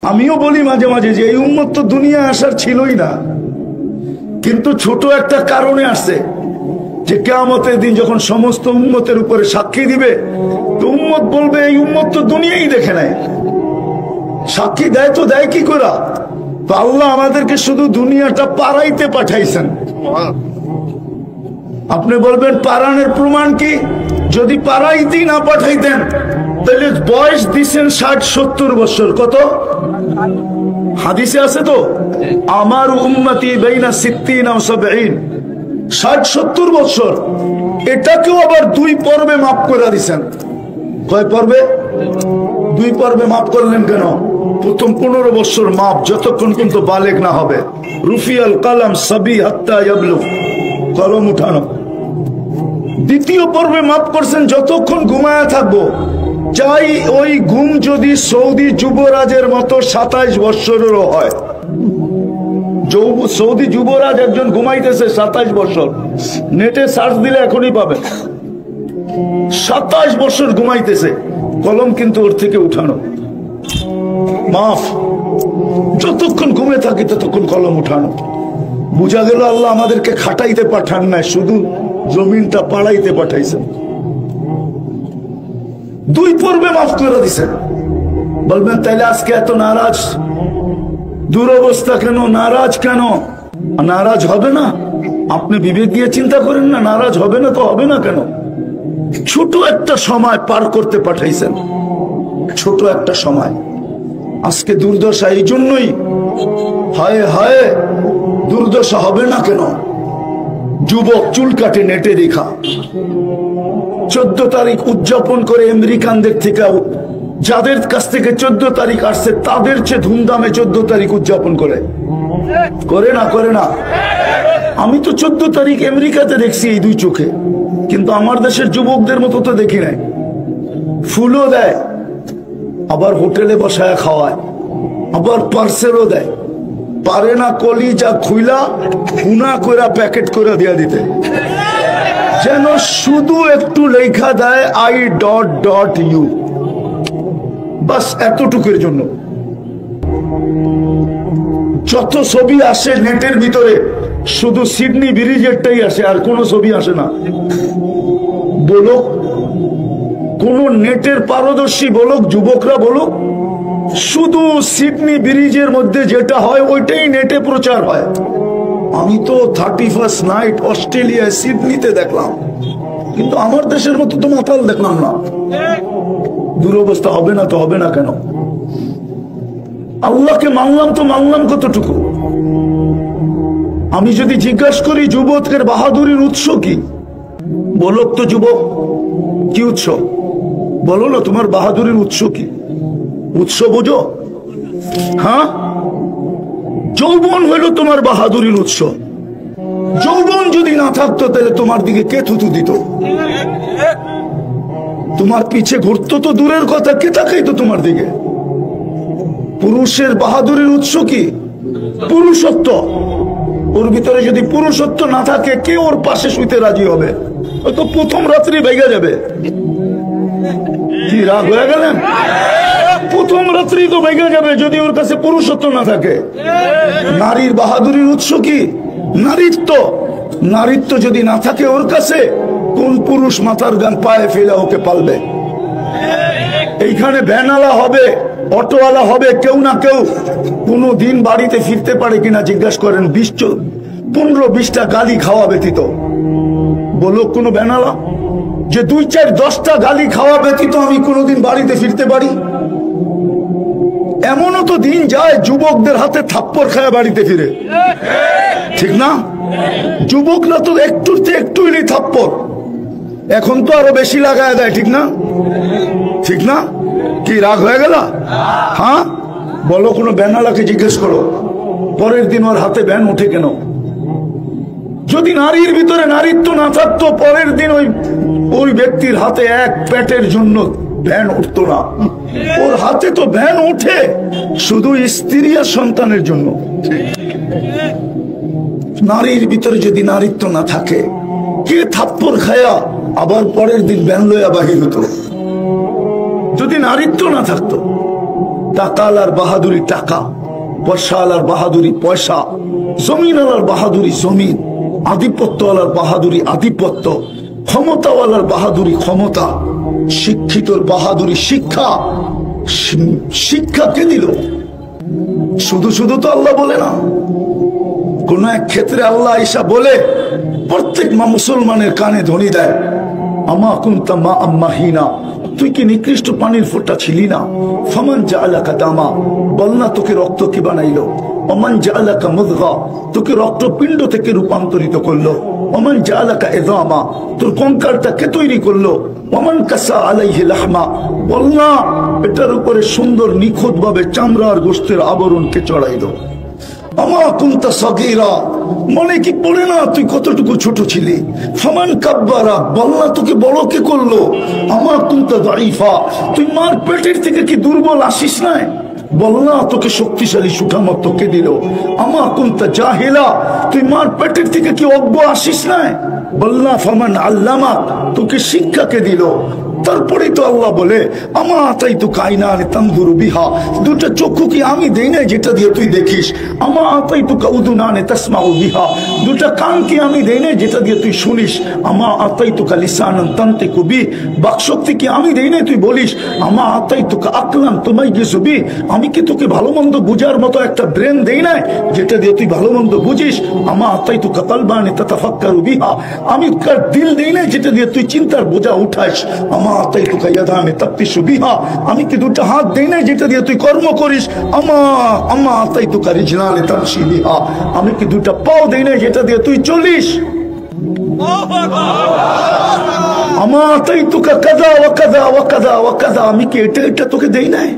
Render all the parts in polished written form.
আমিও বলি মাঝে মাঝে যে এই উম্মত তো দুনিয়া আসার ছিলই না, কিন্তু ছোট একটা কারণে আসছে যে কিয়ামতের দিন যখন সমস্ত উম্মতের উপরে সাক্ষী দিবে তো উম্মত বলবে এই উম্মত তো দুনিয়াই দেখে নাই। সাক্ষী দেয় তো দেয় কি করে? তো আল্লাহ আমাদেরকে শুধু দুনিয়াটা পারাইতে পাঠাইছেন। আপনি বলবেন পারানের প্রমাণ কি? যদি পারাইতেই না পাঠাইতেন তাহলে বয়স দিচ্ছেন 60-70 বছর। কত হাদিসে আছে তো, আমার উম্মতি বাইনা 60 ও 70, 60-70 বছর। এটাকেও আবার 2 পর্বে মাফ করে দিচ্ছেন। কয় পর্বে? 2 পর্বে মাফ করলেন কেন? প্রথম 15 বছর মাফ, যতক্ষণ পর্যন্ত বালেগ না হবে। রুফিয়াল কালাম সাবি হাত্তা ইয়াবলুগ, কলম উঠানো। দ্বিতীয় পর্বে মাফ করছেন যতক্ষণ ঘুমায়া থাকবো, চাই ওই ঘুম যদি সৌদি যুবরাজের মতো 27 বছরেরও হয়। সৌদি যুবরাজ একজন ঘুমাইতেছে 27 বছর, নেটে সার্চ দিলে এখনই পাবে। 27 বছর ঘুমাইতেছে, কলম কিন্তু ওর থেকে উঠানো। মাফ, যতক্ষণ ঘুমে থাকি ততক্ষণ কলম উঠানো। বুঝা গেল আল্লাহ আমাদেরকে খাটাইতে পাঠান না, শুধু জমিনটা পাড়াইতে পাঠাইছেন। 2 পর্বে মাফ করে দিছেন। বলবেন তাইলে আজকে এত নারাজ, দুরবস্থা কেন? নারাজ কেন? নারাজ হবে না? আপনি বিবেক দিয়ে চিন্তা করেন না, নারাজ হবে না তো হবে না কেন? ছোট একটা সময় পার করতে পাঠাইছেন, ছোট একটা সময়। আজকে দুর্দশা এই জন্যই। হায় হায়, দুর্দশা হবে না কেন? যুবক চুল কাটে নেটে দেখা 14 তারিখ উদযাপন করে আমেরিকানদের থেকে, যাদের কাছ থেকে 14 তারিখ আসছে তাদের চেয়ে ধুমধামে 14 তারিখ উদযাপন করে। করে না? করে না? আমি তো 14 তারিখ আমেরিকাতে দেখছি এই 2 চোখে, কিন্তু আমার দেশের যুবকদের মতো তো দেখি নাই। ফুলও দেয়, আবার হোটেলে বসায় খাওয়ায়, আবার পার্সেলও দেয়। পারে না কলিজা খুইলা উনা কইরা প্যাকেট করে দিয়া দিতে, যেন শুধু একটু লেখা দেয় I.U, বাস এতটুকুর জন্য। যত ছবি আসে নেটের ভিতরে শুধু সিডনি ব্রিজেরটাই আসে, আর কোনো ছবি আসে না। বলো, কোন নেটের পারদর্শী বলুক, যুবকরা বলুক, শুধু সিডনি ব্রিজের মধ্যে যেটা হয় ওইটাই নেটে প্রচার হয়। আমি তো 31st নাইট অস্ট্রেলিয়ায় সিডনিতে দেখলাম, কিন্তু আমার দেশের মতো তো মাতাল দেখলাম না। দুরবস্থা হবে না তো হবে না কেন? আল্লাহকে মানলাম তো মানলাম কতটুকু? আমি যদি জিজ্ঞাসা করি যুবকের বাহাদুরির উৎস কি, বলক তো যুবক, কি উৎস? বলো না তোমার বাহাদুরির উৎস কি? উৎস বোঝো? হ্যাঁ, যৌবন হইল তোমার বাহাদুরির উৎস। যৌবন যদি না থাকতো তাহলে তোমার দিকে কে থুতু দিত? তোমার পিছে ঘুরতো তো দূরের কথা, কে তাকাইতো তোমার দিকে? পুরুষের বাহাদুরির উৎস কি? পুরুষত্ব। ওর ভিতরে যদি পুরুষত্ব না থাকে, কে ওর পাশে শুইতে রাজি হবে? ও তো প্রথম রাত্রি ভেঙে যাবে। কি রাগ হয়ে গেলেন? প্রথম রাত্রি তো ভেঙে যাবে যদি ওর কাছে পুরুষত্ব না থাকে। নারীর বাহাদুরির উৎস কি? নারীত্ব। নারীত্ব যদি না থাকে ওর কাছে, কোন পুরুষ মাথার গান পায়ে ফেলে ওকে পালবে? এইখানে ভ্যানওয়ালা হবে, অটোওয়ালা হবে, কেউ না কেউ কোনো দিন বাড়িতে ফিরতে পারে কিনা জিজ্ঞাসা করেন। 15-20টা গালি খাওয়া ব্যতীত। বলো কোনো ভ্যানওয়ালা যে 2-4-10টা গালি খাওয়া ব্যতীত আমি কোনোদিন বাড়িতে ফিরতে পারি? এমনও তো দিন যায় যুবকদের হাতে থাপ্পড় খায় বাড়িতে ফিরে, ঠিক না? যুবকরা তো একটুতে একটু থাপ্পড়, এখন তো আরো বেশি লাগায় দেয়, ঠিক না? ঠিক না? কি রাগ হয়ে গেল? হ্যাঁ, বলো কোনো ব্যানালাকে জিজ্ঞেস করো পরের দিন ওর হাতে ব্যান ওঠে কেন? যদি নারীর ভিতরে নারীত্ব না থাকতো, পরের দিন ওই ব্যক্তির হাতে এক পেটের জন্য ভ্যান উঠতো না। ওর হাতে তো ভ্যান ওঠে শুধু স্ত্রী আর সন্তানের জন্য। নারীর ভিতরে যদি নারীত্ব না থাকে, কে থাপ্পড় খায়া আবার পরের দিন ভ্যান লইয়া বাহির হতো? যদি নারীত্ব না থাকতো টাকা আলার বাহাদুরি টাকা, পয়সা আলার বাহাদুরি পয়সা, জমিন আলার বাহাদুরি জমিন, আধিপত্য আলার বাহাদুরি আধিপত্য, ক্ষমতাওয়ালার বাহাদুরি ক্ষমতা, শিক্ষিতর বাহাদুরি শিক্ষা। শিক্ষা কে দিল? শুধু শুধু তো আল্লাহ বলে না, কোন এক ক্ষেত্রে আল্লাহ ঈসা বলে প্রত্যেক মুসলমানের কানে ধ্বনি দেয়, আমা কুনতা মা আম্মাহিনা, তুই কি নিকৃষ্ট পানির ফোঁটা ছিলি না? ফামান জাআলাকা দামা, বল না তোকে রক্ত কি বানাইলো? ওমান জাআলাকা মুদগা, তোকে রক্তপিণ্ড থেকে রূপান্তরিত করলো। ওমান জাআলাকা ইযামা, তোর কঙ্কালটা কে তৈরি করলো? ওমান কাসা আলাইহি লাহমা, বল না এটার উপরে সুন্দর নিখুঁত ভাবে চামড়ার গোশতের আবরণ কে চড়াইলো? আমা কুনতা সাগীরা, মনে কি পড়ে না তুই কতটুকু ছোট ছিলি? ফামান কাব্বারা, বল না তোকে বড় কে করলো? আমা কুনতা দাঈফা, তুই মার পেটের থেকে কি দুর্বল আসিস না? বল না তোকে শক্তিশালী সুঠামত কে দিল? আমা কুনতা জাহিলা, তুই মার পেটের থেকে কি অজ্ঞ আসিস না? বল না ফামান আল্লামা, তোকে শিক্ষা কে দিল? তারপরে তো আল্লাহ বলে আমা তাই তো কায়নান তানজুরু বিহা, দুটো চক্ষু কি আমি দেই না যেটা দিয়ে তুই দেখিস? আমা তাই তো কাউদুনান তাসমাউ বিহা, দুটো কান কি আমি দেই না যেটা দিয়ে তুই শুনিস? আমা তাই তো লিসানান তানতিকু বি, বাকশক্তি কি আমি দেই না তুই বলিস? আমা তাই তো আকলান তুমাইয়িজু বি, আমি কি তোকে ভালো মন্দ বুঝার মতো একটা ব্রেন দেই না যেটা দিয়ে তুই ভালো মন্দ বুঝিস? আমা তাই তো কলবান তাতাফাক্কারু বিহা, আমি কার দিল দেই না যেটা দিয়ে তুই চিন্তার বোঝা উঠাস? আমি কি দুটো হাত দেই না যেটা দিয়ে তুই কর্ম করিস? আমি কি দুটো পাও দেই না যেটা দিয়ে তুই চলিস? আমি কি এটা এটা তোকে দেই নাই?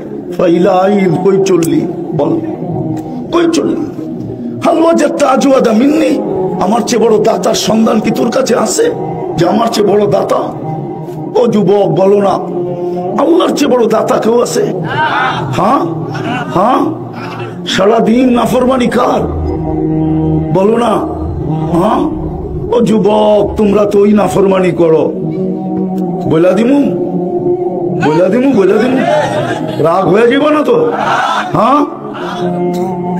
কই চললি বল, কই চললি? হালওয়া যাত্রা আজওয়াদা মিন্নি, আমার চেয়ে বড় দাতার সন্ধান কি তোর কাছে আছে যে আমার চেয়ে বড় দাতা? ও যুবক বলো না আল্লাহর চেয়ে বড় দাতা কেউ আছে? হ্যাঁ হ্যাঁ, সারাদিন নাফরমানি কার? বলো না। হ্যাঁ ও যুবক, তোমরা তো ওই নাফরমানি করো। বইলা দিমু বইলা দিমু বইলা দিমু, রাগ হয়ে যাব না তো? হ্যাঁ,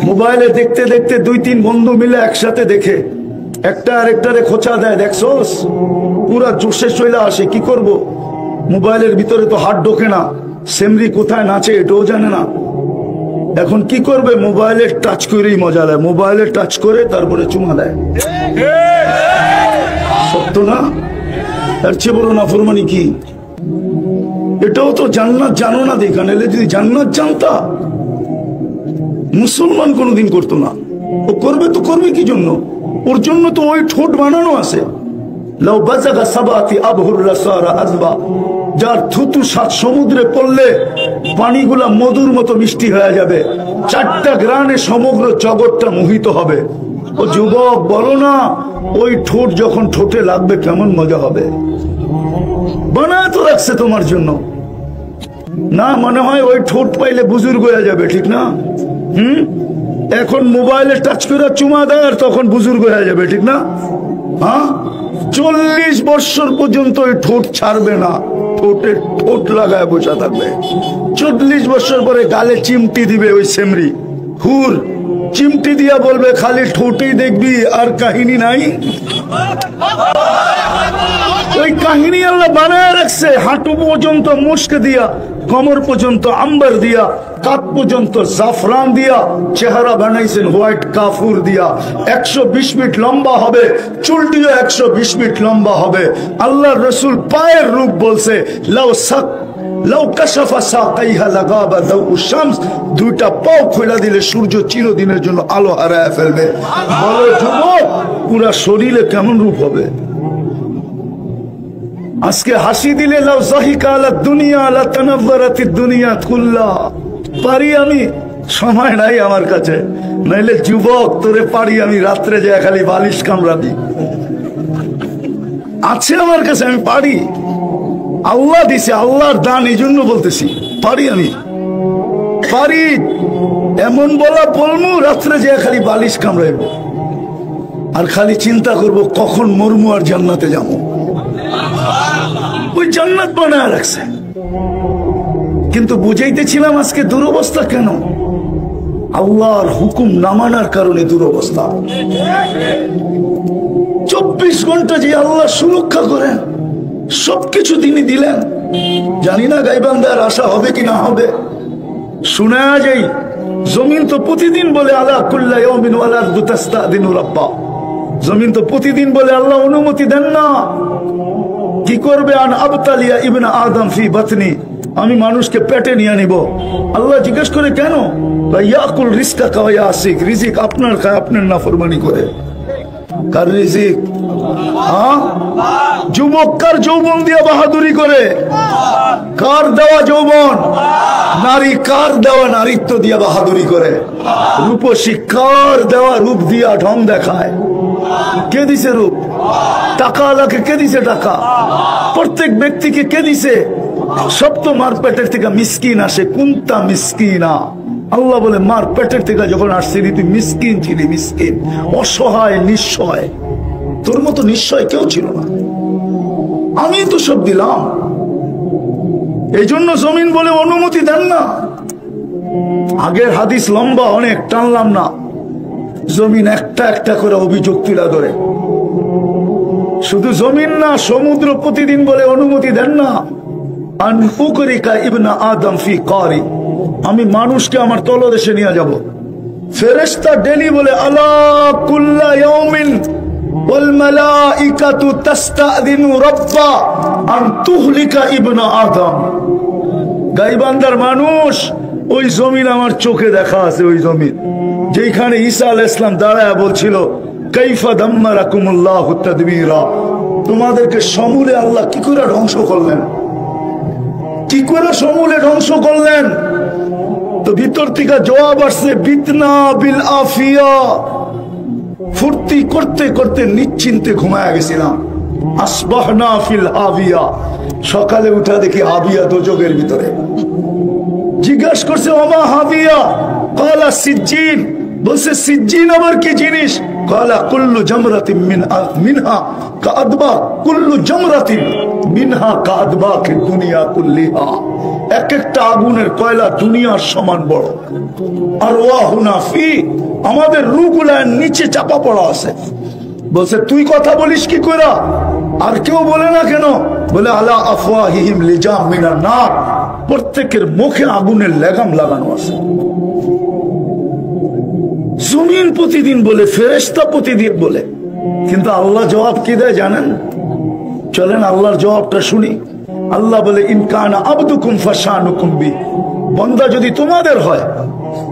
মোবাইলে দেখতে দেখতে দুই তিন বন্ধু মিলে একসাথে দেখে একটা আরেকটারে খোঁচা দেয়, দেখছোস? পুরা জোশে চলে আসে। কি করব? মোবাইলের ভিতরে তো হাত ঢোকে না, সেমরি কোথায় নাচে এটাও জানে না। এখন কি করবে? মোবাইলে টাচ করেই মজা দেয়, মোবাইলে টাচ করে তারপরে চুমা দেয়। সত্য না? এর চেয়ে বড় নাফরমানি কি? এটাও তো জান্নাত জানো না দেখা, নাহলে যদি জান্নাত জানতা মুসলমান কোনোদিন করতো না। ও করবে তো করবে কি জন্য? ওর জন্য তো ওই ঠোঁট বানানো আছে। যার থুতু 7 সমুদ্রে পড়লে পানিগুলা মধুর মতো মিষ্টি হয়ে যাবে, 4টা গ্রানে সমগ্র জগৎটা মোহিত হবে। ও যুবক বলো না, ওই ঠোঁট যখন ঠোঁটে লাগবে কেমন মজা হবে? বানায় তো রাখছে তোমার জন্য না? মনে হয় ওই ঠোঁট পাইলে বুজুর্গ হয়ে যাবে, ঠিক না? এখন মোবাইলে টাচ করে চুমা দেয় আর তখন বুজুর্গ হয়ে যাবে, ঠিক না? হ্যাঁ, 40 বছর পর্যন্ত ওই ঠোঁট ছাড়বে না, ঠোঁটে ঠোঁট লাগায় বসে থাকবে। 40 বছর পরে গালে চিমটি দিবে ওই সেমরি হুর, চিমটি দিয়া বলবে খালি ঠোঁটেই দেখবি আর কাহিনী নাই। ওই কাহিনী আল্লাহ বানায় রাখছে। হাঁটু পর্যন্ত মুস্ক দিয়া, কমর পর্যন্ত আম্বার দিয়া, কাপ পর্যন্ত জাফরান দিয়া, চেহারা বানাইছেন হোয়াইট কাফুর দিয়া। 120 ফিট লম্বা হবে, চুলটিও 120 ফিট লম্বা হবে। আল্লাহ রসুল পায়ের রূপ বলছে দুইটা পাও খোলা দিলে সূর্য চিরদিনের জন্য আলো হারায় ফেলবে। বলো যুবক, পুরা শরীরে কেমন রূপ হবে? আজকে হাসি দিলে লাউ যাহিকা আলা দুনিয়া আলা তানাওয়ারাতিদ দুনিয়া কুল্লা। পারি আমি, সময় নাই আমার কাছে, নাইলে যুবক তোরে পারি আমি রাত্রে যে খালি বালিশ কামড়াবি। আছে আমার কাছে, আমি পারি। আল্লাহ দিছে, আল্লাহর দান, এই জন্য বলতেছি পারি। আমি পারি এমন বলা বলমু, রাত্রে যে খালি বালিশ কামড়াইব আর খালি চিন্তা করব কখন মরমু আর জান্নাতে যাবো। ওই জান্নাত বানায় রাখছে। কিন্তু বুঝাইতেছিলাম আজকে দুরবস্থা কেন? আল্লাহর হুকুম না মানার কারণে দুরবস্থা। 24 ঘন্টা যে আল্লাহ সুরক্ষা করেন, সবকিছু তিনি দিলেন। জানি না গাইবান্দার আশা হবে কি না হবে। শুনে যাই, জমিন তো প্রতিদিন বলে আলা কুল্লা ইয়াউমিন ওয়াল আরদু তাস্তাদিনু রাব্বা। জমিন তো প্রতিদিন বলে আল্লাহ অনুমতি দেন না। কি করবে? আন আবতালিয়া ইবনে আদম ফি বাতনি, আমি মানুষকে পেটে নিয়ে নিব। আল্লাহ জিজ্ঞেস করে কেন? ইয়াকুল রিজকাকা ওয়া ইয়াসিক, রিজিক আপনার খায়, আপনার নাফরমানি করে। কার রিজিক? যুবক কার যৌবন দিয়ে বাহাদুরি করে? কার দেওয়া যৌবন? নারী কার দেওয়া নারীত্ব দিয়া বাহাদুরি করে? রূপসী কার দেওয়া রূপ দিয়া ঢং দেখায়? কে দিছে রূপ? টাকা আলাকে কে দিছে টাকা? প্রত্যেক ব্যক্তিকে কে দিছে? সব তো মার পেটের থেকে মিসকিন আসে। কুন্তা মিসকিনা, আল্লাহ বলে মার পেটের থেকে যখন আসছিলি তুই মিসকিন ছিলি, মিসকিন, অসহায়, নিঃসহায়। তোর মতো নিঃসহায় কেউ ছিল না, আমি তো সব দিলাম। এই জন্য জমিন বলে অনুমতি দেন না। আগের হাদিস লম্বা, অনেক টানলাম না। জমিন একটা একটা করে অভিযোগ তুলে ধরে। শুধু জমিন না, সমুদ্র প্রতিদিন বলে অনুমতি দেন না। আন উকরিকা ইবনা আদম ফি কারি, আমি মানুষকে আমার তলদেশে নিয়ে যাব। ফেরেশতা ডেলি বলে আলা কুল্লা ইয়াউমিন ওয়াল মালাইকাতু তাস্তাদিনু রাব্বা আন তুহলিকা ইবনা আদম। গাইবান্দার মানুষ, ওই জমিন আমার চোখে দেখা আছে। ওই জমিন যেখানে ঈসা আলাইহিস সালাম দাঁড়ায় বলছিল কাইফা দাম্মারাকুমুল্লাহু তাদবীরা, তোমাদেরকে সমূলে আল্লাহ কি করে ধ্বংস করলেন, কি করে সমূলে ধ্বংস করলেন? তো ভিতর থেকে জবাব আসছে বিতনা বিল আফিয়া, ফুর্তি করতে করতে নিশ্চিন্তে ঘুমায়া গেছিলাম। আসবাহনা ফিল হাবিয়া, সকালে উঠা দেখি হাবিয়া দোজখের ভিতরে। জিজ্ঞাসা করছে ওমা হাবিয়া, কালা সিজ্জিন, বলছে সিজ্জিন আবার কি জিনিস? কালা কুল্লু জামরাতিন মিনহা কাদবা, কুল্লু জামরাতিন মিনহা কাদবা কে দুনিয়া কুল্লিহা, এক একটা আগুনের কয়লা দুনিয়ার সমান বড়। আর ওয়াহুনা ফি, আমাদের রূহগুলার নিচে চাপা পড়া আছে। বলছে তুই কথা বলিস কি করে? আর কেউ বলে না কেন? বলে আলা আফওয়াহিহিম লিজাম মিনান নার, প্রত্যেকের মুখে আগুনের লেগাম লাগানো আছে। জমিন প্রতিদিন বলে, ফেরেশতা প্রতিদিন বলে, কিন্তু আল্লাহ জবাব কি দেয় জানেন? চলেন আল্লাহর জবাবটা শুনি। আল্লাহ বলে ইনকানা আবদুকুম ফাশানুকুম বি, বান্দা যদি তোমাদের হয়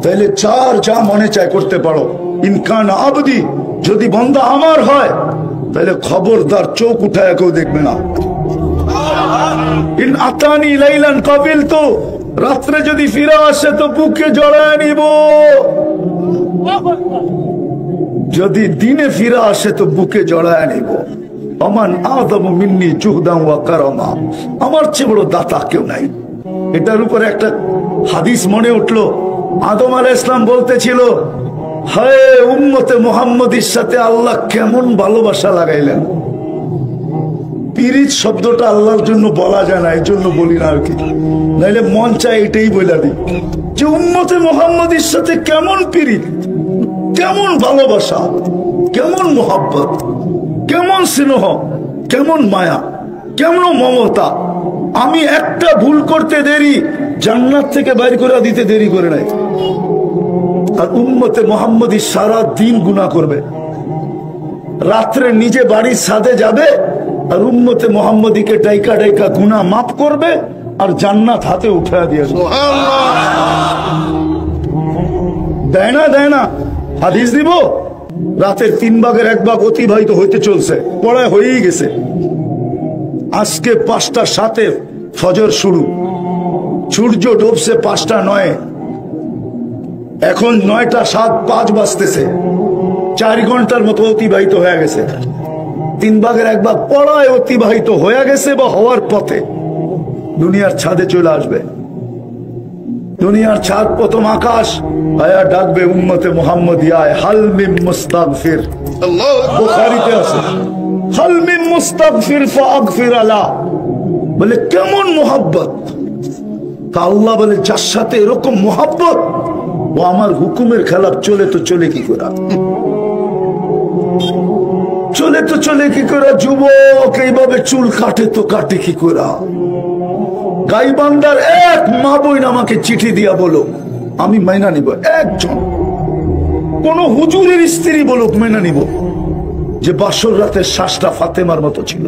তাহলে চার যা মনে চায় করতে পারো। ইনকানা আবদি, যদি বান্দা আমার হয় তাহলে খবরদার চোখ উঠায় কেউ দেখবে না। ইন আতানি লাইলান কাবিলতু, রাত্রে যদি ফিরে আসে তো বুকে জড়ায় নিব, যদি দিনে ফিরে আসে তো বুকে জড়ায় নিব। আমান আদম মিন্নি জুহদাম ওয়া কারামা, আমার চেয়ে বড় দাতা কেউ নাই। এটার উপরে একটা হাদিস মনে উঠলো। আদম আলাইহিস সালাম বলতেছিল, হায় উম্মতে মুহাম্মদীর সাথে আল্লাহ কেমন ভালোবাসা লাগাইলেন। পিরিত শব্দটা আল্লাহর জন্য বলা যায় না, এই জন্য বলি না আর কি, নাইলে মন চায় এটাই বলে দিই যে উম্মতে মুহাম্মদীর সাথে কেমন পিরিত, কেমন ভালোবাসা, কেমন মোহাব্বত, কেমন স্নেহ, কেমন মায়া, কেমন মমতা। আমি একটা ভুল করতে দেরি, জান্নাত থেকে বাইর করে দিতে দেরি করে নাই। আর উম্মতে মুহাম্মদী সারা দিন গুনাহ করবে, রাত্রে নিজে বাড়ির ছাদে যাবে আর উম্মতে মুহাম্মদীকে ডাইকা ডাইকা গুনাহ মাফ করবে আর জান্নাত হাতে উঠা দিয়ে দেয় না, দেয় না। হাদিস দিব, রাতের 3 ভাগের 1 ভাগ অতিবাহিত হইতে চলছে, পড়ায় হয়েই গেছে। আজকে 5টা 7 ফজর শুরু, সূর্য ডুবছে 5টা 9, এখন 9টা 7 5 বাজতেছে। 4 ঘন্টার মতো অতিবাহিত হয়ে গেছে। 3 ভাগের 1 ভাগ পড়ায় অতিবাহিত হয়ে গেছে বা হওয়ার পথে। দুনিয়ার ছাদে চলে আসবে, দুনিয়ার ছাদ প্রথম আকাশ আয়া ডাকবে উম্মতে মুহাম্মদিয়ায়, হাল মিন মুস্তাগফির। বুখারীতে আছে হাল মিন মুস্তাগফির ফাগফির আলা। বলে কেমন মোহাব্বত, তা আল্লাহ বলে যার সাথে এরকম মোহাব্বত ও আমার হুকুমের খেলাফ চলে তো চলে কি করে, চলে তো চলে কি করে, যুবক এইভাবে চুল কাটে তো কাটে কি করে। গাইবান্ধার এক মা বোন আমাকে চিঠি দিয়া বলো, আমি মাইনা নিব, একজন কোন হুজুরের স্ত্রী বলুক মাইনা নিব যে বাসর রাতের শ্বাসটা ফাতেমার মতো ছিল।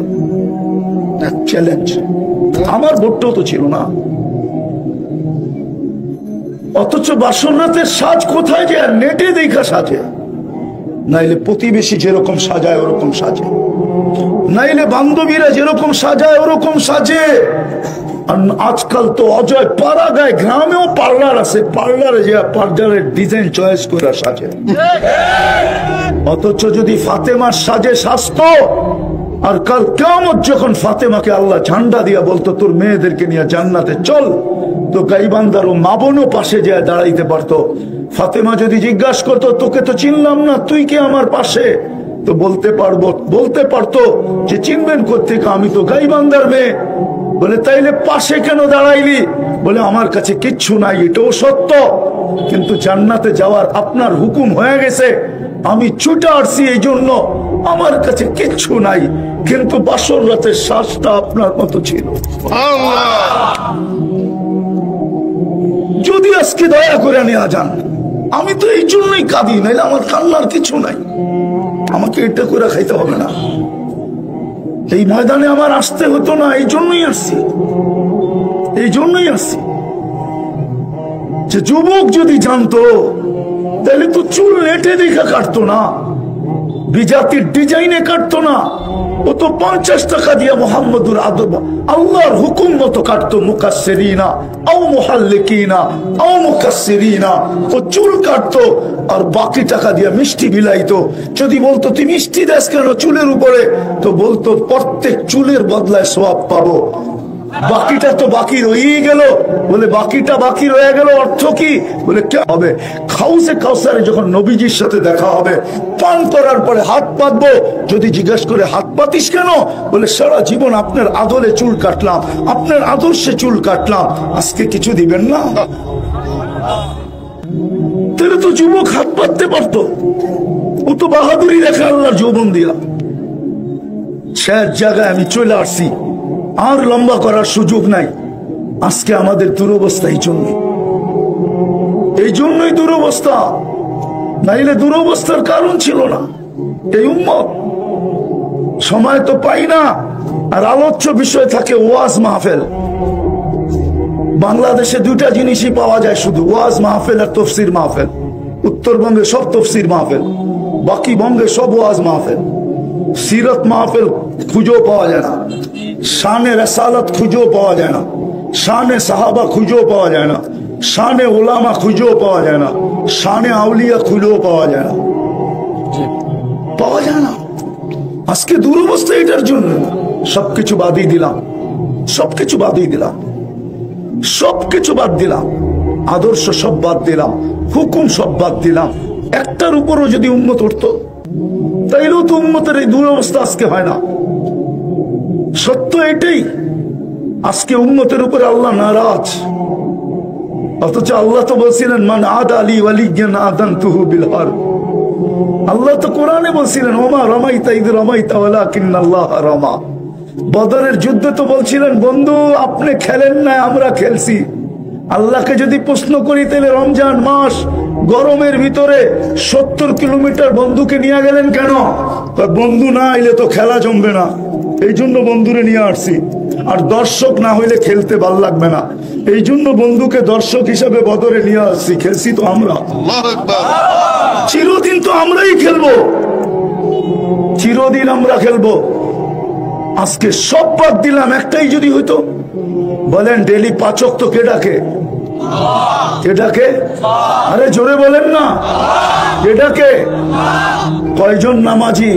চ্যালেঞ্জ, আমার ভোটটাও তো ছিল না। অথচ বাসর রাতের সাজ কোথায় যে নেটে দেখা সাজে, নাইলে প্রতিবেশী যেরকম সাজায় ওরকম সাজে, নাইলে বান্ধবীরা যেরকম সাজায় ওরকম সাজে। আর আজকাল তো অজয় পাড়া গায়ে গ্রামেও পার্লার আছে, পার্লারে যে পার্লারের ডিজাইন চয়েস করে সাজে। অথচ যদি ফাতেমার সাজে সাজতো, আর কাল কিয়ামত যখন ফাতেমাকে আল্লাহ ঝান্ডা দিয়া বলতো তোর মেয়েদেরকে নিয়ে জান্নাতে চল, তো গাইবান্ধার ও মা বোনও পাশে যায় দাঁড়াইতে পারতো। ফাতেমা যদি জিজ্ঞাসা করতো তোকে তো চিনলাম না, তুই কি আমার পাশে, তো বলতে পারতো যে চিনবেন কোত্থেকে, আমি তো গাইবান্ধার মেয়ে। বলে তাইলে পাশে কেন দাঁড়াইলি? বলে আমার কাছে কিচ্ছু নাই, এটাও সত্য, কিন্তু জান্নাতে যাওয়ার আপনার হুকুম হয়ে গেছে, আমি ছুটে আসছি, এই জন্য আমার কাছে কিচ্ছু নাই, কিন্তু বাসর রাতের শ্বাসটা আপনার মতো ছিল। যদি আজকে দয়া করে নেওয়া যান, আমি তো এই জন্যই কাঁদি, নাইলে আমার কান্নার কিছু নাই। আমাকে এটা করে খাইতে হবে না, এই ময়দানে আমার আসতে হতো না, এই জন্যই আসছি, এই জন্যই আসছি। যে যুবক যদি জানতো তাহলে তো চুল নেটে দেখা কাটতো না, বিজাতির ডিজাইনে কাটতো না, ও তো 50 টাকা দিয়ে মোহাম্মদুর আদব আল্লাহর হুকুম মতো কাটতো। মুকাসসিরিনা আও মুহাল্লিকিনা আও মুকাসসিরিনা, ও চুল কাটতো আর বাকি টাকা দিয়ে মিষ্টি বিলাইতো। যদি বলতো তুই মিষ্টি দেস কেন চুলের উপরে, তো বলতো প্রত্যেক চুলের বদলায় সওয়াব পাবো। বাকিটা তো বাকি রয়েই গেল। বলে বাকিটা বাকি রয়ে গেল অর্থ কি? বলে কে হবে? খাউসে কাউসারে যখন নবীজির সাথে দেখা হবে, পান করার পরে হাত পাতবো। যদি জিজ্ঞাসা করে হাত পাতিস কেন? বলে সারা জীবন আপনার আদলে চুল কাটলাম, আপনার আদর্শে চুল কাটলাম, আজকে কিছু দিবেন না? তাহলে তো যুবক হাত পাততে পারতো, ও তো বাহাদুরি রেখে আল্লাহর যৌবন দিয়া। শেষ জায়গায় আমি চলে আসছি, আর লম্বা করার সুযোগ নাই। আজকে আমাদের দুরবস্থা এই জন্যই দুরবস্থা, নাইলে দুরবস্থার কারণ ছিল না। এই উম্মত সময় তো পাই না, আর আলোচ্য বিষয় থাকে ওয়াজ মাহফিল। বাংলাদেশে দুইটা জিনিসই পাওয়া যায় শুধু, ওয়াজ মাহফিল আর তফসির মাহফিল। উত্তরবঙ্গে সব তফসির মাহফিল, বাকি বঙ্গে সব ওয়াজ মাহফিল। সিরত মাহফিল খুঁজেও পাওয়া যায় না, শানে রসালত খুঁজেও পাওয়া যায় না, শানে সাহাবা খুঁজেও পাওয়া যায় না, শানে ওলামা খুঁজেও পাওয়া যায় না, শানে আউলিয়া খুঁজেও পাওয়া যায় না, পাওয়া যায় না। আজকে দুরবস্থা এটার জন্য। সবকিছু বাদই দিলাম, সবকিছু বাদই দিলাম, সবকিছু বাদ দিলাম, আদর্শ সব বাদ দিলাম, হুকুম সব বাদ দিলাম। একটার উপরও যদি উম্মত উঠতো, তাইলেও তো উম্মতের এই দুরবস্থা আজকে হয় না। সত্য এটাই, আজকে উম্মতের উপরে আল্লাহ নারাজ। অথচ আল্লাহ তো বলছিলেন মান আদা আলী ওয়ালিয়ান আযানতুহু বিল হারব। আল্লাহ তো কোরআনে বলছিলেন ওমা রামাইতা ইয রামাইতা ওয়ালাকিন্নাল্লাহ রামা। বদরের যুদ্ধে তো বলছিলেন বন্ধু আপনি খেলেন না, আমরা খেলছি। আল্লাহকে যদি প্রশ্ন করি তাহলে রমজান মাস গরমের ভিতরে 70 কিলোমিটার বন্ধুকে নিয়ে গেলেন কেন? বন্ধু না আইলে তো খেলা জমবে না, এই জন্য বন্ধুরে নিয়ে আসছি। আর দর্শক না হইলে খেলতে ভাল লাগবে না, এই জন্য বন্ধুকে দর্শক হিসাবে বদরে নিয়ে আসছি। খেলছি তো আমরা, চিরদিন তো আমরাই খেলবো, চিরদিন আমরা খেলবো। আজকে সব বাদ দিলাম, একটাই যদি হইতো। বলেন ডেলি 5 ওয়াক্ত কে ডাকে? কে ডাকে? আরে জোরে বলেন না, কে ডাকে? কয়জন নামাজি,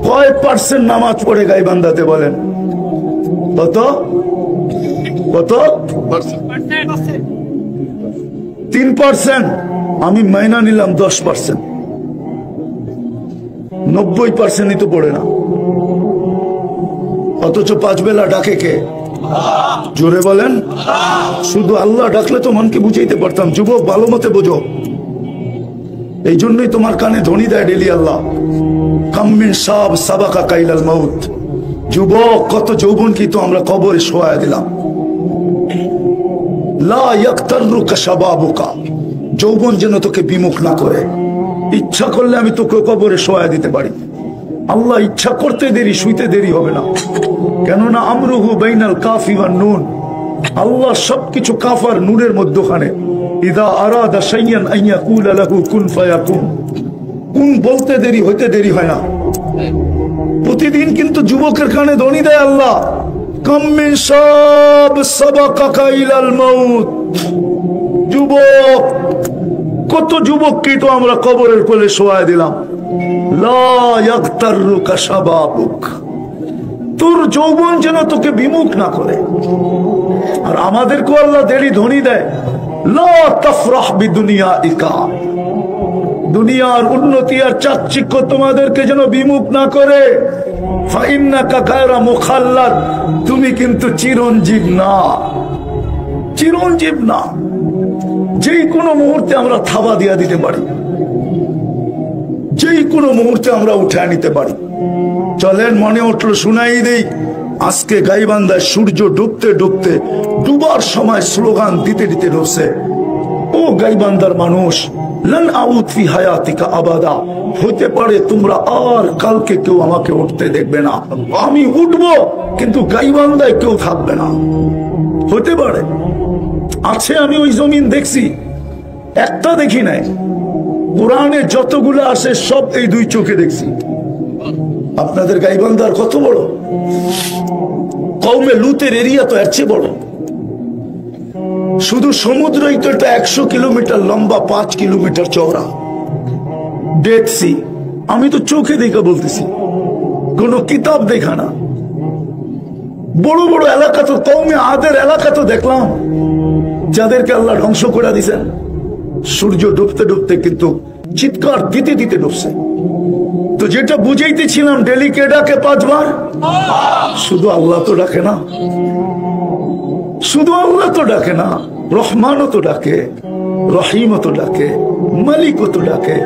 কয় % নামাজ পড়ে গাইবান্ধাতে? বলেন কত কত? 3%। আমি মাইনা নিলাম 10%, 90%ই তো পড়ে না। অথচ 5 বেলা ডাকে কে? জোরে বলেন। শুধু আল্লাহ ডাকলে তো মনকে বুঝাইতে পারতাম। যুবক, ভালো মতে বোঝো। এই জন্যই তোমার কানে ধ্বনি দেয় ডেলি আল্লাহ, কাম্মিন সাব সাবাকা কাইলাল মাউত। যুবক, কত যৌবন কি তো আমরা কবরে শোয়া দিলাম। লা ইয়াক্তাররুকা শাবাবুকা, যৌবন যেন তোকে বিমুখ না করে। ইচ্ছা করলে আমি তোকে কবরে শোয়া দিতে পারি। আল্লাহ ইচ্ছা করতে দেরি, শুইতে দেরি হবে না। কেননা আমরুহু বাইনাল কাফি ওয়ান নুন, আল্লাহ সবকিছু কাফ আর নূরের মধ্যখানে। ইদা আরাদা শাইয়ান আন ইয়াকুলা লাহু কুন ফায়াকুন, কুন বলতে দেরি, হইতে দেরি হয় না। প্রতিদিন কিন্তু যুবকের কানে ধ্বনি দেয় আল্লাহ, কাম মিন শাব সাবাকা ইলাল মাউত। যুবক, কত যুবককে তো আমরা কবরের কোলে শোয়া দিলাম। লা ইয়াগতাররুকা শাবাবুক, তোর যৌবন যেন তোকে বিমুখ না করে। আর আমাদেরকে আল্লাহ দেরি ধ্বনি দেয়, লা তাফরাহ বিদুনিয়াইকা, দুনিয়ার উন্নতি আর চাকচিক্য তোমাদেরকে যেন বিমুখ না করে। ফাইন্নাকা গায়রা মুখাল্লাদ, তুমি কিন্তু চিরঞ্জীব না, চিরঞ্জীব না। যেই কোনো মুহূর্তে আমরা থাবা দিয়া দিতে পারি, যেই কোনো মুহূর্তে আমরা উঠে নিতে পারি। চলেন, মনে উঠলো শুনাই দেই। আজকে গাইবান্ধায় সূর্য ডুবতে ডুবতে, ডুবার সময় স্লোগান দিতে দিতে রয়েছে, ও গাইবান্ধার মানুষ, লান আউদ ফি হায়াতিকা আবাদা, হতে পারে তোমরা আর কালকে কেউ আমাকে উঠতে দেখবে না। আমি উঠবো, কিন্তু গাইবান্ধায় কেউ থাকবে না। হতে পারে আছে, আমি ওই জমিন দেখছি, একটা দেখি নাই। কোরআনে যতগুলো আসে সব এই দুই চোখে দেখছি। আপনাদের গাইবান্ধার কত বড়, কওমে লুতের এরিয়া তো এর চেয়ে বড়। শুধু সমুদ্রই তো এটা 100 কিলোমিটার লম্বা, 5 কিলোমিটার চওড়া। দেখছি, আমি তো চোখে দেখা বলতেছি, কোন কিতাব দেখা না। বড় বড় এলাকা তো, কওমে আদের এলাকা তো দেখলাম, যাদেরকে আল্লাহ ধ্বংস করে দিয়েছেন। সূর্য ডুবতে ডুবতে কিন্তু চিৎকার দিতে দিতে ডুবছে। তো যেটা বুঝাইতেছিলাম, ডেলি কে ডাকে 5 বার? শুধু আল্লাহ তো ডাকে না, শুধু আল্লাহ তো ডাকে না, রহমানও তো ডাকে, রহিমও তো ডাকে, মালিকও তো ডাকে,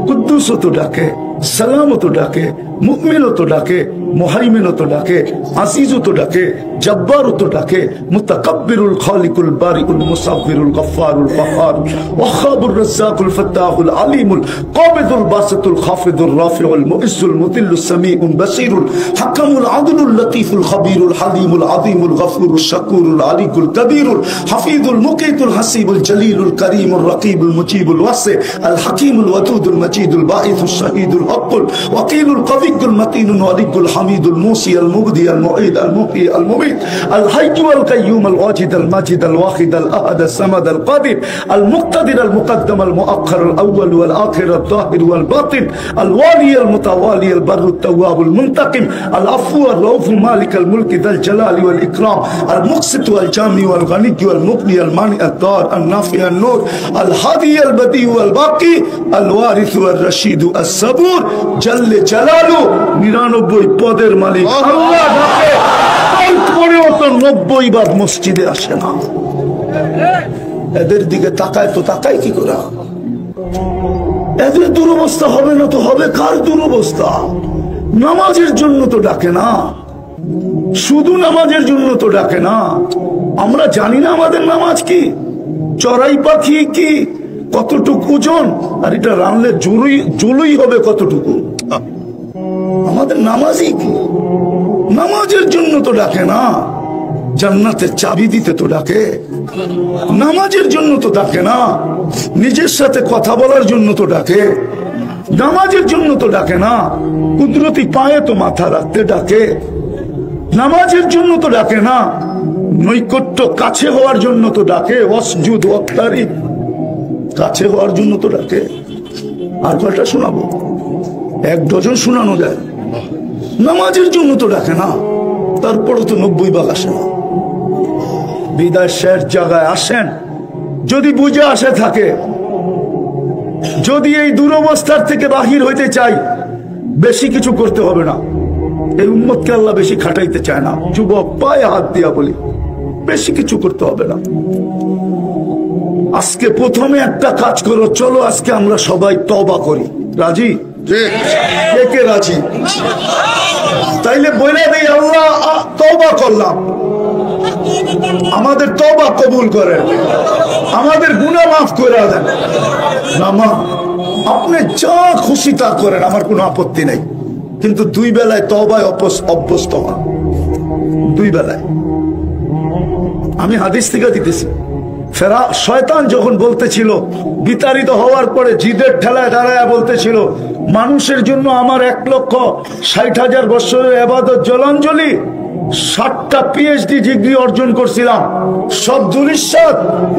কুদ্দুসও তো ডাকে, সালামও তো ডাকে, মুমিনও তো ডাকে, মুহাইমিনও তো ডাকে, আজিজও তো ডাকে, জব্বারও তো ডাকে, মুতাকাব্বিরুল খালিকুল বারিউল মুসাব্বিরুল গফফারুল ফাখারুল ওয়াহাবুর রাজ্জাকুল ফাত্তাহুল আলিমুল কাবিদুল বাসিতুল খাফিদুর রাফিউল মুইজ্জুল মুদিল্লুস সামিউল বাসিরুল হাকামুল আদলুল লতীফুল খবীরুল হালিমুল আযীমুল গফুরুশ শাকুরুল আলিকুল কবীরুল হাফিজুল মুকিতুল হাসিবুল জলিলুল করিমুল রকিবুল মুজিবুল ওয়াসি আল হাকিমুল ওয়াদুদুল মজিদুল বাঈসুশ শাহীদুল হকুল ওয়াকিলুল কবিয়ুল মতিনুল ওয়ালিকুল হামিদুল মুসি আল মুবদি আল মুঈদ আল মুহয়ি আল মুমিত الحي والقيوم الواجد الماجد الواحد الأحد الصمد القادر المقتدر المقدم المؤخر الأول والآخر الظاهر والباطن الوالي المتوالي البر التواب المنتقم العفو الرؤوف مالك الملك ذا الجلال والإكرام المقسط والجامع والغني والمغني المانع الضار النافع النور الهادي البديع والباقي الوارث والرشيد الصبور جل جلاله 99 পদের মালিক আল্লাহ ডাকে। তারপরেও তো 90 বার মসজিদে আসে না। এদের দিকে তাকায় তো তাকায় কি করে? এদের দুরবস্থা হবে না তো হবে কার দুরবস্থা? নামাজের জন্য তো ডাকে না, শুধু নামাজের জন্য তো ডাকে না। আমরা জানি না আমাদের নামাজ কি, চড়াই পাখি কি, কতটুকু ওজন, আর এটা রানলে জলই হবে কতটুকু। আমাদের নামাজই কি? নামাজের জন্য তো ডাকে না, জান্নাতের চাবি দিতে তো ডাকে। নামাজের জন্য তো ডাকে না, নিজের সাথে কথা বলার জন্য তো ডাকে। নামাজের জন্য তো ডাকে না, কুদরতি পায়ে তো মাথা রাখতে ডাকে। নামাজের জন্য তো ডাকে না, নৈকট্য কাছে হওয়ার জন্য তো ডাকে। ওয়াসজুদ ওয়াক্তারিব, কাছে হওয়ার জন্য তো ডাকে। আর কয়টা শোনাবো? 1 ডজন শোনানো যায়। নামাজের জন্য তো ডাকে না, তারপরে তো 90 ভাগ আসে না। বিদায় শেষ জায়গায় আসেন, যদি বুঝে আসে থাকে, যদি এই দুরবস্থার থেকে বাহির হইতে চাই, বেশি কিছু করতে হবে না। এই উম্মতকে আল্লাহ বেশি খাটাইতে চায় না। যুবক, পায়ে হাত দিয়া বলি, বেশি কিছু করতে হবে না। আজকে প্রথমে একটা কাজ করো, চলো আজকে আমরা সবাই তওবা করি। রাজি? কে কে রাজি? তাইলে বলে দেই, আল্লাহ তওবা করলাম, আমাদের তওবা কবুল করেন, আমাদের গুনাহ মাফ করে দেন। না মা, আপনি যা খুশি তা করেন, আমার কোনো আপত্তি নেই, কিন্তু দুই বেলায় তওবায় অভ্যস্ত হন। দুই বেলায়। আমি হাদিস থেকে দিতেছি, শয়তান যখন বলতেছিল, বিতাড়িত হওয়ার পরে জিদের ঠেলায় দাঁড়ায় বলতেছিল, মানুষের জন্য আমার 1,60,000 বছরের ইবাদত জলাঞ্জলি, 60টা PhD ডিগ্রি অর্জন করছিলাম, সব দুলিশাত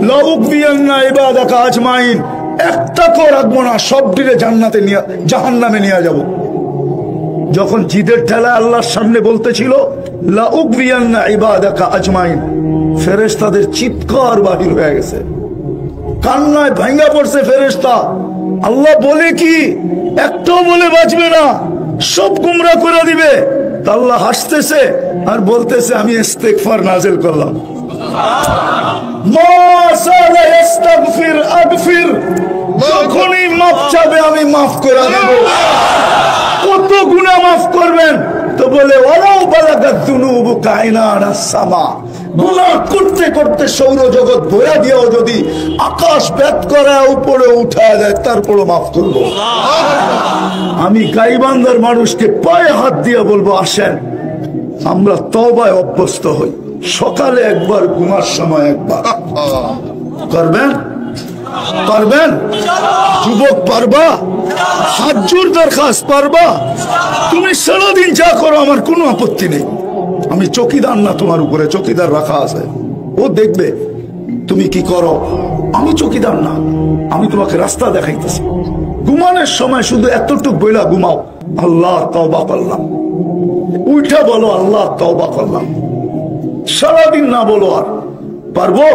লাউকবিয়ান্না ইবাদাকা আজমাইন, একটা তো রাখবো না, সব দিলে জান্নাতে নিয়ে জাহান্নামে নিয়ে যাব। যখন জিদের ঠেলায় আল্লাহর সামনে বলতেছিল লাউকবিয়ান্না ইবাদাকা আজমাইন, ফেরেশতাদের চিৎকার বাহির হয়ে গেছে, কান্নায় ভাঙা পড়ছে ফেরেশতা। আল্লাহ বলে কি, একটাও বলে বাঁচবে না, সব গুমরা করে দিবে। আল্লাহ হাসতেছে আর বলতেছে, আমি ইস্তেগফার নাযিল করলাম। যখনই মাফ চাবে আমি মাফ করে দেব। কত গুনাহ মাফ করবেন? তো বলে ওয়ালাউ বালাগাত যুনুবুকা ইনানা সামা, গুনাহ করতে করতে সৌরজগৎ ভরা দিয়েও যদি আকাশ ভেদ করে উপরে উঠায় দেয়, তারপরও মাফ করব। আমি গাইবান্ধার মানুষকে পায়ে হাত দিয়ে বলবো, আসেন আমরা তওবায় অভ্যস্ত হই। সকালে একবার, ঘুমার সময় একবার। করবেন? পারবেন? যুবক পারবা? হাত জোর দরখাস্ত, পারবা? তুমি সারাদিন যা করো আমার কোনো আপত্তি নেই, আমি চকিদার না, তোমার উপরে চকিদার রাখা আছে, ও দেখবে তুমি কি করো। আমি চকিদার না, আমি তোমাকে রাস্তা দেখাইতেছি। ঘুমানোর সময় শুধু এতটুক বইলা ঘুমাও, আল্লাহ তওবা করলাম। উঠা বলো, আল্লাহ তওবা করলাম। সারাদিন না বলো। আর পারবো?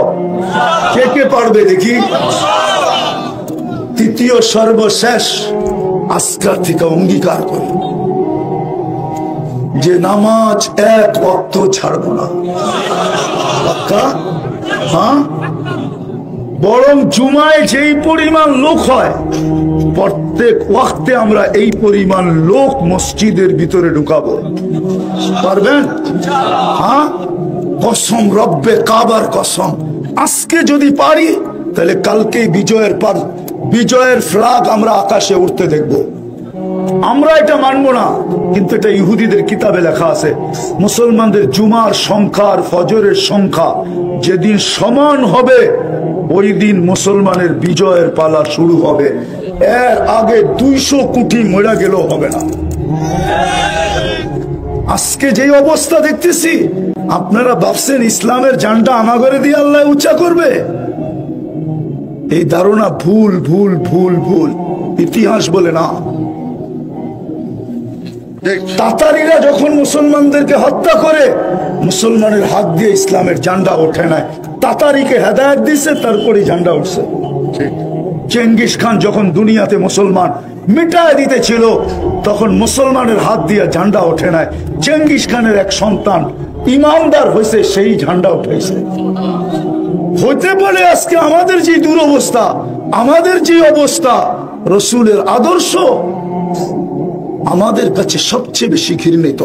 কে কে পারবে দেখি? তৃতীয় সর্বশেষ, আজকাল থেকে অঙ্গীকার করি যে নামাজ এক ওয়াক্ত ছাড়বো না। পাক্কা? হ্যাঁ। বরং জুমায় যেই পরিমাণ লোক হয়, প্রত্যেক ওয়াক্তে আমরা এই পরিমাণ লোক মসজিদের ভিতরে ঢুকাবো। পারবেন? হ্যাঁ। কসম, রব্বে কাবার কসম, আজকে যদি পারি তাহলে কালকে বিজয়ের ফ্ল্যাগ আমরা আকাশে উঠতে দেখব। আমরা এটা মানবো না, কিন্তু এটা ইহুদিদের কিতাবে লেখা আছে, মুসলমানদের জুমার সংখ্যা আর ফজরের সংখ্যা যেদিন সমান হবে, ওই দিন মুসলমানের বিজয়ের পালা শুরু হবে। এর আগে 200 কোটি মরে গেলেও হবে না। আজকে যে অবস্থা দেখতেছি, আপনারা ভাবছেন ইসলামের জানটা আমাগরে দিয়ে আল্লাহ উচ্চা করবে? এই ধারণা ভুল ভুল ভুল ভুল। ইতিহাস বলে না। তাতারিরা যখন মুসলমানদেরকে হত্যা করে, মুসলমানের হাত দিয়ে ইসলামের ঝান্ডা ওঠে নাই, তাতারিকে হেদায়েত দিছে, তারপরে ঝান্ডা উঠছে। চেঙ্গিস খান যখন দুনিয়াতে মুসলমান মিটায় দিতে ছিল, তখন মুসলমানের হাত দিয়ে ঝান্ডা ওঠে নাই, চেঙ্গিস খানের এক সন্তান ইমানদার হয়েছে, সেই ঝান্ডা উঠেছে। হতে পারে আজকে আমাদের যে দুরবস্থা, আমাদের যে অবস্থা, রসুলের আদর্শ আমাদের কাছে সবচেয়ে বেশি ঘৃণিত,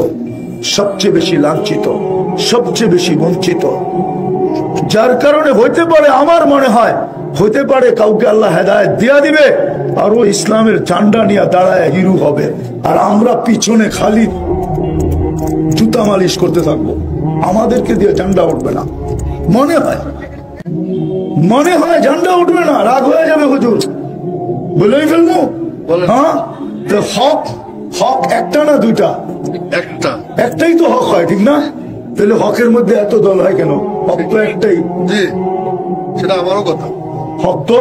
সবচেয়ে বেশি লাঞ্ছিত, সবচেয়ে বেশি বঞ্চিত। যার কারণে হইতে পারে, আমার মনে হয় হইতে পারে কাউকে আল্লাহ হেদায়েত দিয়া দিবে, আর ও ইসলামের ঝান্ডা নিয়ে দাঁড়ায় হিরু হবে, আর আমরা পিছনে খালি জুতা মালিশ করতে থাকবো। আমাদেরকে দিয়ে ঝান্ডা উঠবে না। মনে হয় ঝান্ডা উঠবে না, রাগ হয়ে যাবে হুজুর, বলেই ফেলবো। হ্যাঁ, তো হক একটা না দুইটা? একটাই তো হক হয়, ঠিক না? তাহলে হকের মধ্যে এত দল হয় কেন? হক তো একটাই। সেটা আমারও কথা। হক তো,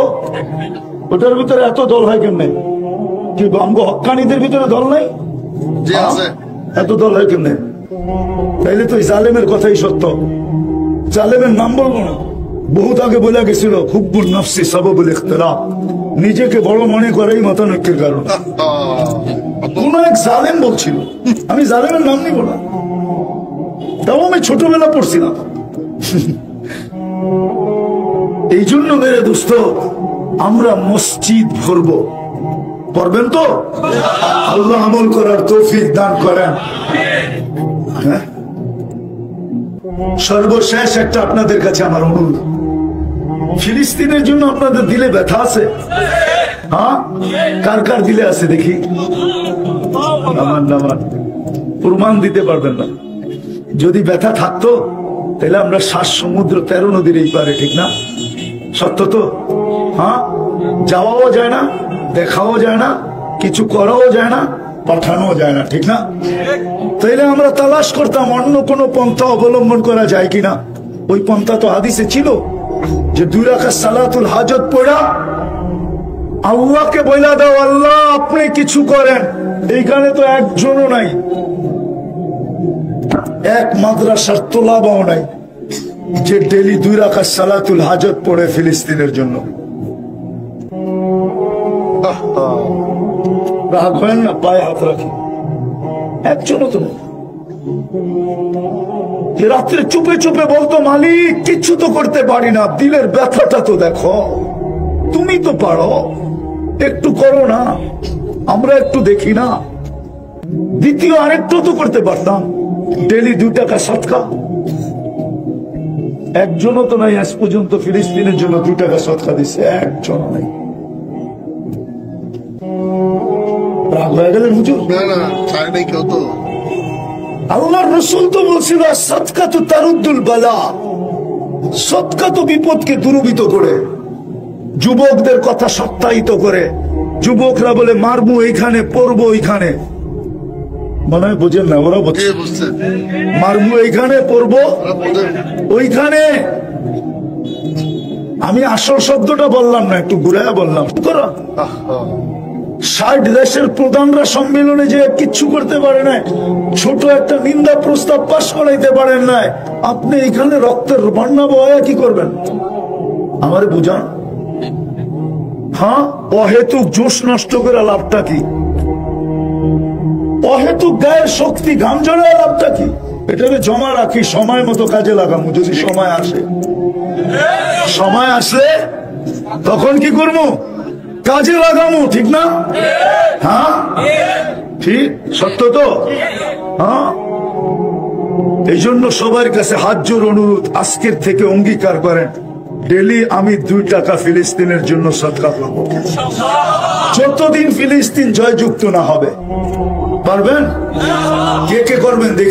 ওটার ভিতরে এত দল হয় কেমনে? কি আমগো হক্কানিদের ভিতরে দল নাই? এত দল হয় কেমনে? তাইলে তো জালেমের কথাই সত্য। জালেমের নাম বলবো না, বহুত আগে বলে গেছিল, হুব্বুন নফসি সাবাবুল ইখতিলাফ, নিজেকে বড় মনে করেই মতানৈক্যের কারণ। কোন এক জালেম বলছিল, আমি জালেমের নাম নিব না, তাও আমি ছোটবেলা পড়ছিলাম। এই জন্য মেরে দোস্ত আমরা মসজিদ ভরবো, পড়বেন তো? আল্লাহ আমল করার তৌফিক দান করেন। হ্যাঁ, সর্বশেষ একটা আপনাদের কাছে আমার অনুরোধ, ফিলিস্তিনের জন্য আপনাদের দিলে ব্যথা আছে? হ্যাঁ, কার কার দিলে আছে দেখি? নামান প্রমাণ দিতে পারবেন না। যদি ব্যথা থাকতো তাহলে আমরা 7 সমুদ্র 13 নদীর এই পারে, ঠিক না? সত্য তো? হ্যাঁ, যাওয়াও যায় না, দেখাও যায় না, কিছু করাও যায় না, পাঠানো যায় না, ঠিক না? তাইলে আমরা তালাশ করতাম অন্য কোন পন্থা অবলম্বন করা যায় কিনা। ওই পন্থা তো হাদিসে ছিল যে 2 রাকাত সালাতুল হাজত পড়া আল্লাহকে বইলা দাও, আল্লাহ আপনি কিছু করেন। এইখানে তো একজনও নাই, এক মাদ্রাসার তোলাবাও নাই যে ডেলি 2 রাকাত সালাতুল হাজত পড়ে ফিলিস্তিনের জন্য। রাগ হয় না? পায়ে হাত রাখি, একজনও তো নেই। রাত্রে চুপে চুপে বলতো, মালিক কিছু তো করতে পারি না, দিলের ব্যথাটা তো দেখো, তুমি তো পারো, একটু করো না, আমরা একটু দেখি না। দ্বিতীয় আরেকটু তো করতে পারতাম, ডেলি 2 টাকা সদকা। একজনও তো নাই আজ পর্যন্ত ফিলিস্তিনের জন্য 2 টাকা সদকা দিচ্ছে, একজন নাই। রাগ হয়ে গেলেন হুজুর? না না, চায় নাই কেউ তো। আল্লাহর রাসূল তো বলছিল সদকা তো তারুদ্দুল বালা, সদকা তো বিপদকে দূরীভূত করে, যুবকদের কথা সত্যায়িত করে। যুবকরা বলে মারবো এইখানে, পড়বো ওইখানে, মনে হয় বোঝেন না, ওরা বলছে মারবো এইখানে, পড়বো ওইখানে। আমি আসল শব্দটা বললাম না, একটু ঘুরাইয়া বললাম। 60 দেশের প্রধানরা সম্মেলনে যে কিচ্ছু করতে পারে না, ছোট একটা নিন্দা প্রস্তাব পাশ করাইতে পারেন না, আপনি এখানে রক্তের বন্যা বয়া কি করবেন? আমারে বুঝান। হ্যাঁ, অহেতুক জোশ নষ্ট করে লাভটা কি? অহেতুক গায়ের শক্তি ঘাম ঝরায় লাভটা কি? এটাকে জমা রাখি, সময় মতো কাজে লাগাবো। যদি সময় আসে, সময় আসলে তখন কি করবো? কাজে লাগামো, ঠিক না? হ্যাঁ ঠিক, সত্য তো? হ্যাঁ, এই জন্য সবার কাছে হাত জোর অনুরোধ, আজকের থেকে অঙ্গীকার করেন ডেলি আমি 2 টাকা ফিলিস্তিনের জন্য সদকা পাবো, যতদিন ফিলিস্তিন জয়যুক্ত না হবে। পারবেন? কে কে করবেন দেখি।